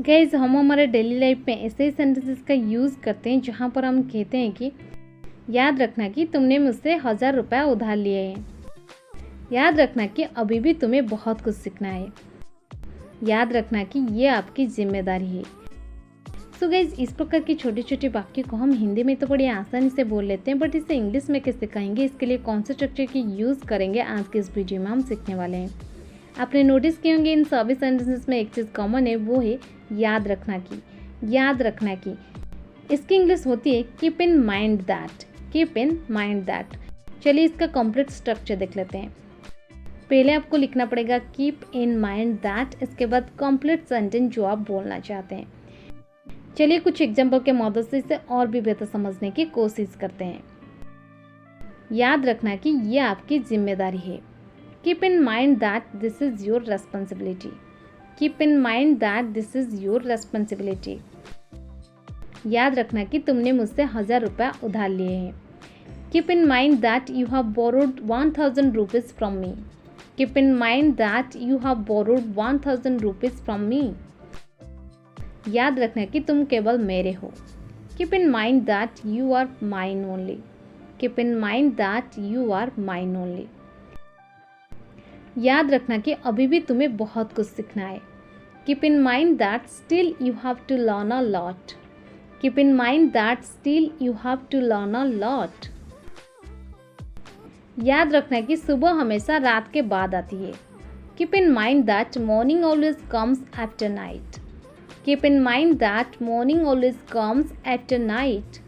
Guys हम हमारे daily life में ऐसे सेंटेंसेस का यूज़ करते हैं जहाँ पर हम कहते हैं कि याद रखना कि तुमने मुझसे 1000 रुपये उधार लिए हैं। याद रखना कि अभी भी तुम्हें बहुत कुछ सीखना है। याद रखना कि ये आपकी जिम्मेदारी है। सो गाइज इस प्रकार की छोटी छोटी वाक्य को हम हिंदी में तो बड़ी आसानी से बोल लेते हैं, बट इसे इंग्लिश में कैसे कहेंगे, इसके लिए कौन से स्ट्रक्चर की यूज़ करेंगे, आज के इस वीडियो में हम सीखने वाले हैं। आपने नोटिस किए होंगे इन सभी सेंटेंसेस में एक चीज़ कॉमन है, वो है याद रखना की। याद रखना की इसकी इंग्लिश होती है keep in mind that. Keep in mind that. चलिए इसका कंप्लीट स्ट्रक्चर देख लेते हैं। पहले आपको लिखना पड़ेगा कीप इन माइंड दैट, इसके बाद कंप्लीट सेंटेंस जो आप बोलना चाहते हैं। चलिए कुछ एग्जाम्पल के मदद से इसे और भी बेहतर समझने की कोशिश करते हैं। याद रखना कि ये आपकी जिम्मेदारी है। Keep in mind that this is your responsibility. Keep in mind that this is your responsibility. याद रखना कि तुमने मुझसे 1000 रुपये उधार लिए हैं। Keep in mind that you have borrowed 1000 rupees from me. Keep in mind that you have borrowed 1000 rupees from me. याद रखना कि तुम केवल मेरे हो। Keep in mind that you are mine only. Keep in mind that you are mine only. याद रखना कि अभी भी तुम्हें बहुत कुछ सीखना है। Keep in mind that still you have to learn a lot. Keep in mind that still you have to learn a lot. याद रखना कि सुबह हमेशा रात के बाद आती है। Keep in mind that morning always comes after night. Keep in mind that morning always comes after night.